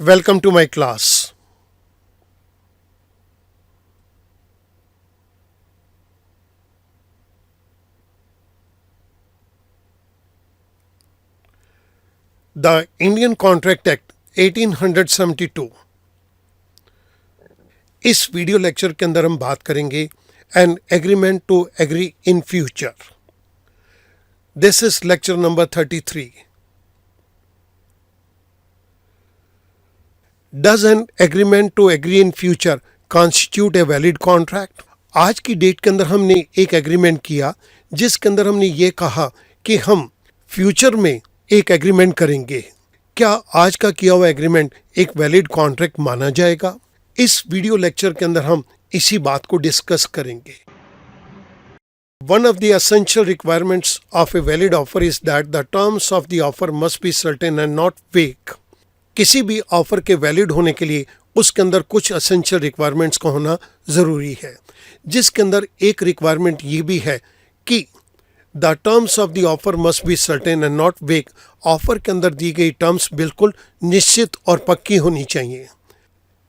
Welcome to my class. The Indian Contract Act 1872. इस video lecture के अंदर हम बात करेंगे an agreement to agree in future. This is lecture number 33. Does an agreement to agree in future constitute a valid contract? आज की date के अंदर हमने एक एग्रीमेंट किया जिसके अंदर हमने ये कहा कि हम फ्यूचर में एक एग्रीमेंट करेंगे. क्या आज का किया हुआ एग्रीमेंट एक वैलिड कॉन्ट्रैक्ट माना जाएगा? इस वीडियो लेक्चर के अंदर हम इसी बात को डिस्कस करेंगे. One of the essential requirements of a valid offer is that the terms of the offer must be certain and not vague. किसी भी ऑफर के वैलिड होने के लिए उसके अंदर कुछ असेंशियल रिक्वायरमेंट्स का होना ज़रूरी है, जिसके अंदर एक रिक्वायरमेंट ये भी है कि the terms of the offer must be certain and not वेग. ऑफर के अंदर दी गई टर्म्स बिल्कुल निश्चित और पक्की होनी चाहिए.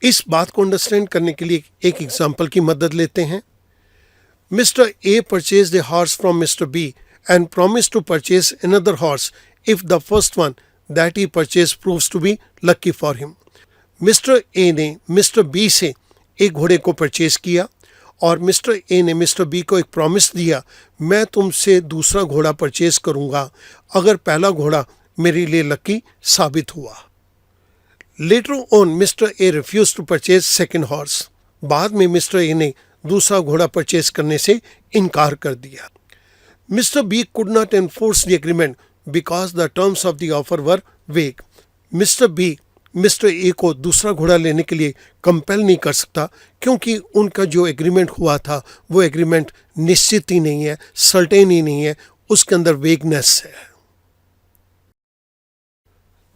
इस बात को अंडरस्टैंड करने के लिए एक एग्जाम्पल की मदद लेते हैं. Mister A purchase a horse from mister B and promise to purchase another horse if the first one that he purchased proves to be lucky for him. Mister A ने mister B से एक घोड़े को purchase किया और mister A ने mister B को एक प्रॉमिस दिया, मैं तुमसे दूसरा घोड़ा परचेज करूंगा अगर पहला घोड़ा मेरे लिए लकी साबित हुआ. Later on mister A refuse to purchase second horse. बाद में मिस्टर ए ने दूसरा घोड़ा परचेज करने से इनकार कर दिया. Mister B could not enforce the agreement because the terms of the offer were vague. Mister B mister A को दूसरा घोड़ा लेने के लिए कंपेल नहीं कर सकता क्योंकि उनका जो एग्रीमेंट हुआ था वो एग्रीमेंट निश्चित ही नहीं है, सर्टेन ही नहीं है, उसके अंदर वेगनेस है.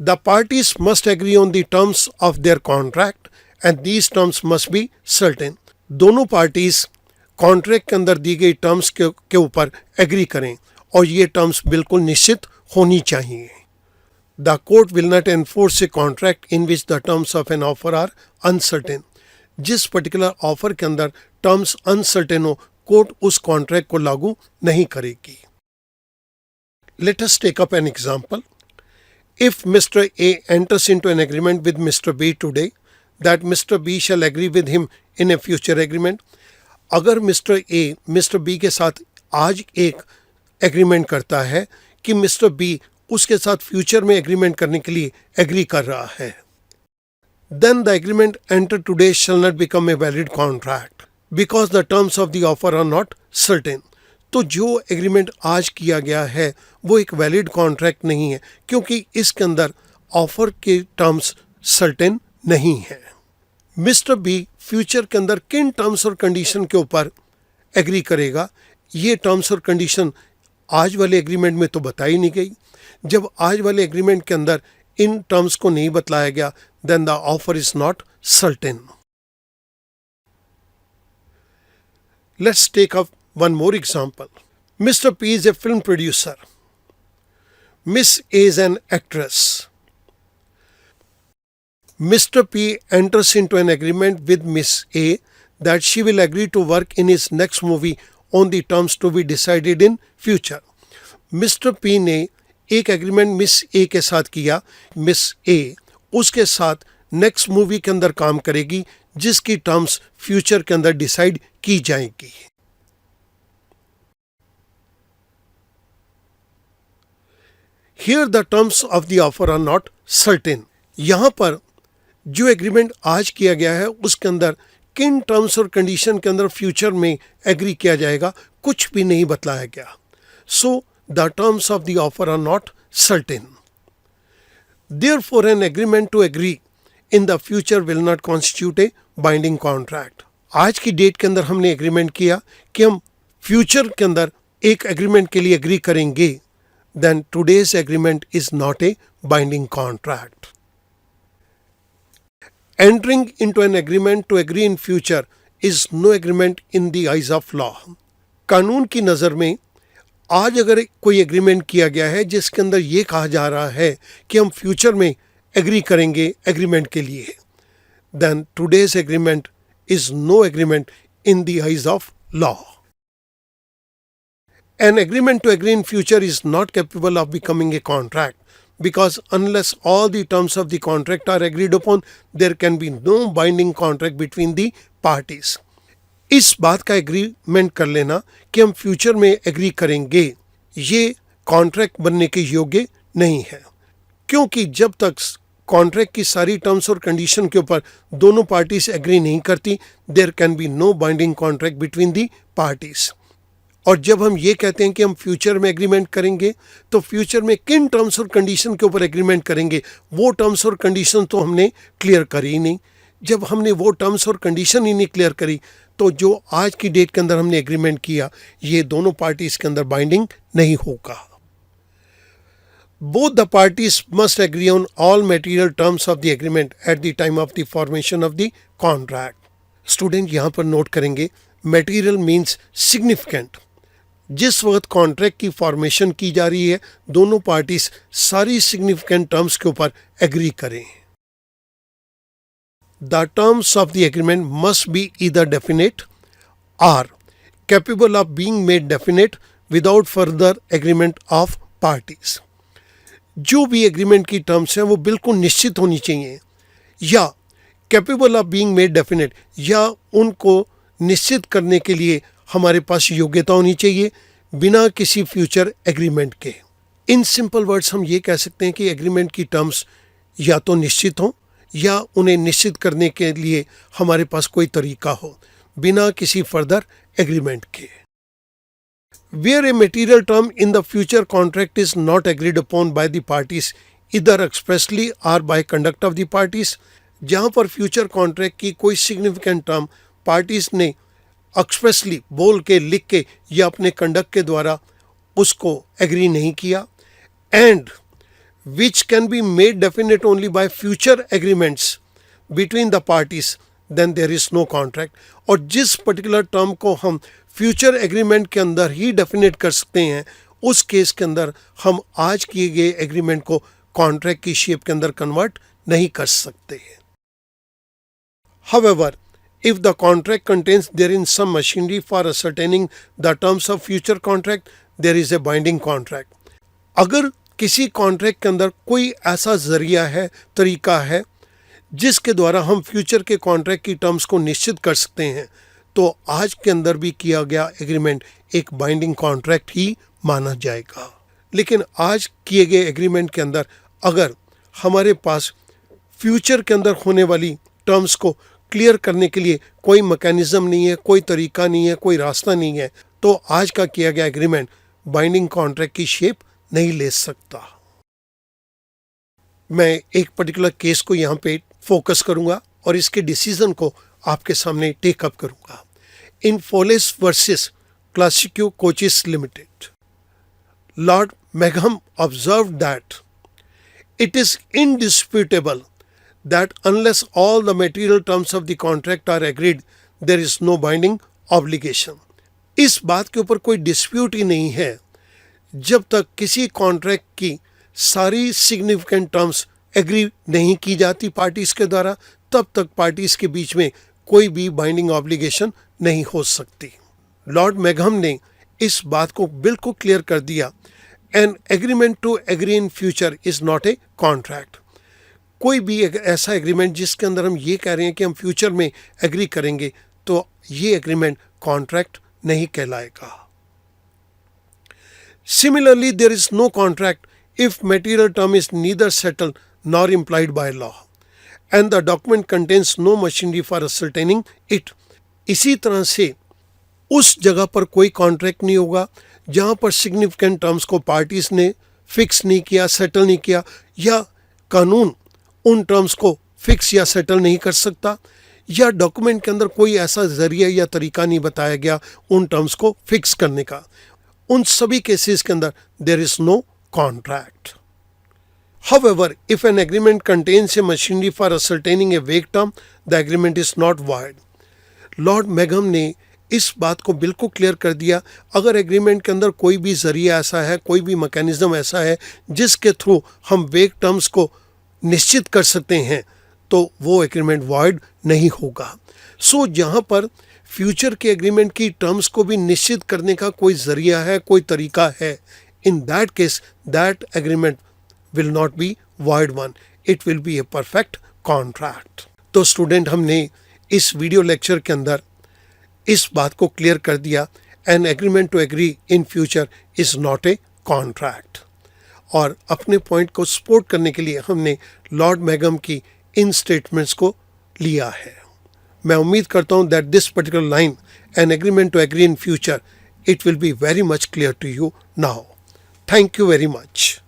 The parties must agree on the terms of their contract and these terms must be certain. दोनों पार्टीज कॉन्ट्रैक्ट के अंदर दी गई टर्म्स के ऊपर एग्री करें और ये टर्म्स बिल्कुल निश्चित होनी चाहिए. The court will not enforce a contract in which the terms of an offer are uncertain. जिस पर्टिकुलर ऑफर के अंदर टर्म्स अनसर्टेन हो, कोर्ट उस कॉन्ट्रैक्ट को लागू नहीं करेगी. Let us take up an example. If mister A enters into an agreement with mister B today that mister B shall agree with him in a future agreement. अगर mister A mister B के साथ आज एक agreement करता है कि mister B उसके साथ फ्यूचर में एग्रीमेंट करने के लिए एग्री कर रहा है, then the agreement enter today shall not become a valid contract because the terms of the offer are not certain. तो जो एग्रीमेंट आज किया गया है वो एक वैलिड कॉन्ट्रैक्ट नहीं है क्योंकि इसके अंदर ऑफर के टर्म्स सर्टेन नहीं है. मिस्टर बी फ्यूचर के अंदर किन टर्म्स और कंडीशन के ऊपर एग्री करेगा, ये टर्म्स और कंडीशन आज वाले एग्रीमेंट में तो बताई नहीं गई. जब आज वाले एग्रीमेंट के अंदर इन टर्म्स को नहीं बतलाया गया, then the offer is not certain. Let's take up one more example. Mister P is a film producer. Miss A is an actress. Mr. P enters into an agreement with Miss A that she will agree to work in his next movie on the terms to be decided in future. Mr. P ने एक agreement miss ए के साथ किया. Miss ए उसके साथ next movie के अंदर काम करेगी जिसकी टर्म्स फ्यूचर के अंदर डिसाइड की जाएगी. Here the terms of the offer are not certain. यहाँ पर जो एग्रीमेंट आज किया गया है उसके अंदर किन टर्म्स और कंडीशन के अंदर फ्यूचर में एग्री किया जाएगा कुछ भी नहीं बतलाया गया. So the terms of the offer are not certain. Therefore an agreement to agree in the future will not constitute a binding contract. आज की डेट के अंदर हमने एग्रीमेंट किया कि हम फ्यूचर के अंदर एक एग्रीमेंट के लिए एग्री करेंगे, then today's agreement is not a binding contract. Entering into an agreement to agree in future is no agreement in the eyes of law. कानून की नज़र में आज अगर कोई एग्रीमेंट किया गया है जिसके अंदर ये कहा जा रहा है कि हम फ्यूचर में एग्री करेंगे एग्रीमेंट के लिए, then today's agreement is no agreement in the eyes of law. An agreement to agree in future is not capable of becoming a contract because unless all the terms of the contract are agreed upon, there can be no binding contract between the parties. इस बात का agreement कर लेना कि हम future में agree करेंगे, ये कॉन्ट्रैक्ट बनने के योग्य नहीं है, क्योंकि जब तक कॉन्ट्रैक्ट की सारी टर्म्स और कंडीशन के ऊपर दोनों पार्टीज एग्री नहीं करती, there can be no binding contract between the parties. और जब हम ये कहते हैं कि हम फ्यूचर में एग्रीमेंट करेंगे, तो फ्यूचर में किन टर्म्स और कंडीशन के ऊपर एग्रीमेंट करेंगे, वो टर्म्स और कंडीशन तो हमने क्लियर करी ही नहीं. जब हमने वो टर्म्स और कंडीशन ही नहीं क्लियर करी, तो जो आज की डेट के अंदर हमने एग्रीमेंट किया, ये दोनों पार्टीज के अंदर बाइंडिंग नहीं होगा. Both the parties must agree on all material terms of the agreement at the time of the formation of the contract. Student यहाँ पर नोट करेंगे, material means significant. जिस वक्त कॉन्ट्रैक्ट की फॉर्मेशन की जा रही है, दोनों पार्टीज सारी सिग्निफिकेंट टर्म्स के ऊपर एग्री करें. The terms of the agreement must be either definite or capable of being made definite without further agreement of parties. जो भी एग्रीमेंट की टर्म्स हैं वो बिल्कुल निश्चित होनी चाहिए, या capable of being made definite, या उनको निश्चित करने के लिए हमारे पास योग्यता होनी चाहिए बिना किसी फ्यूचर एग्रीमेंट के. इन सिंपल वर्ड्स हम ये कह सकते हैं कि एग्रीमेंट की टर्म्स या तो निश्चित हों या उन्हें निश्चित करने के लिए हमारे पास कोई तरीका हो बिना किसी फर्दर एग्रीमेंट के. Where a material term in the future contract is not agreed upon by the parties either expressly or by conduct of the parties, जहाँ पर फ्यूचर कॉन्ट्रैक्ट की कोई सिग्निफिकेंट टर्म पार्टीज ने एक्सप्रेसली बोल के, लिख के या अपने कंडक्ट के द्वारा उसको एग्री नहीं किया, and which can be made definite only by future agreements between the parties, then there is no contract. और जिस पर्टिकुलर टर्म को हम फ्यूचर एग्रीमेंट के अंदर ही डेफिनेट कर सकते हैं, उस केस के अंदर हम आज किए गए एग्रीमेंट को कॉन्ट्रैक्ट की शेप के अंदर कन्वर्ट नहीं कर सकते. However, if the contract contains therein some machinery for ascertaining the terms of future contract, there is a binding contract. अगर किसी कॉन्ट्रैक्ट के अंदर कोई ऐसा जरिया है, तरीका है, जिसके द्वारा हम फ्यूचर के कॉन्ट्रैक्ट की टर्म्स को निश्चित कर सकते हैं, तो आज के अंदर भी किया गया एग्रीमेंट एक बाइंडिंग कॉन्ट्रैक्ट ही माना जाएगा. लेकिन आज किए गए एग्रीमेंट के अंदर अगर हमारे पास फ्यूचर के अंदर होने वाली टर्म्स को क्लियर करने के लिए कोई मैकेनिज्म नहीं है, कोई तरीका नहीं है, कोई रास्ता नहीं है, तो आज का किया गया एग्रीमेंट बाइंडिंग कॉन्ट्रैक्ट की शेप नहीं ले सकता. मैं एक पर्टिकुलर केस को यहाँ पे फोकस करूँगा और इसके डिसीजन को आपके सामने टेकअप करूँगा. In Foley versus Classique Coaches Limited, Lord मैघम observed that it is indisputable that unless all the material terms of the contract are agreed, there is no binding obligation. इस बात के ऊपर कोई डिस्प्यूट ही नहीं है, जब तक किसी कॉन्ट्रैक्ट की सारी सिग्निफिकेंट टर्म्स एग्री नहीं की जाती पार्टीज के द्वारा, तब तक पार्टीज के बीच में कोई भी बाइंडिंग ऑब्लिगेशन नहीं हो सकती. लॉर्ड मैघम ने इस बात को बिल्कुल क्लियर कर दिया, an agreement to agree in future is not a contract. कोई भी ऐसा एग्रीमेंट जिसके अंदर हम ये कह रहे हैं कि हम फ्यूचर में एग्री करेंगे, तो ये एग्रीमेंट कॉन्ट्रैक्ट नहीं कहलाएगा. Similarly there is no contract if material term is neither settled nor implied by law and the document contains no machinery for ascertaining it. इसी तरह से उस जगह पर कोई कॉन्ट्रैक्ट नहीं होगा जहाँ पर सिग्निफिकेंट टर्म्स को पार्टीज ने फिक्स नहीं किया, सेटल नहीं किया, या कानून उन टर्म्स को फिक्स या सेटल नहीं कर सकता, या डॉक्यूमेंट के अंदर कोई ऐसा जरिया या तरीका नहीं बताया गया उन टर्म्स को फिक्स करने का. उन सभी केसेस के अंदर there is no contract. However, if an agreement contains a machinery for ascertaining a vague term, the agreement is not void. Lord मैघम ने इस बात को बिल्कुल क्लियर कर दिया, अगर एग्रीमेंट के अंदर कोई भी जरिया ऐसा है, कोई भी मैकेनिज्म ऐसा है जिसके थ्रू हम वेग टर्म्स को निश्चित कर सकते हैं तो वो एग्रीमेंट वॉइड नहीं होगा। सो जहाँ पर फ्यूचर के एग्रीमेंट की टर्म्स को भी निश्चित करने का कोई जरिया है, कोई तरीका है, in that case that agreement will not be void one, it will B a perfect contract. तो स्टूडेंट, हमने इस वीडियो लेक्चर के अंदर इस बात को क्लियर कर दिया, an agreement to agree in future is not a contract. और अपने पॉइंट को सपोर्ट करने के लिए हमने लॉर्ड मैगम की इन स्टेटमेंट्स को लिया है। मैं उम्मीद करता हूं that this particular line, an agreement to agree in future, it will be very much clear to you now. Thank you very much.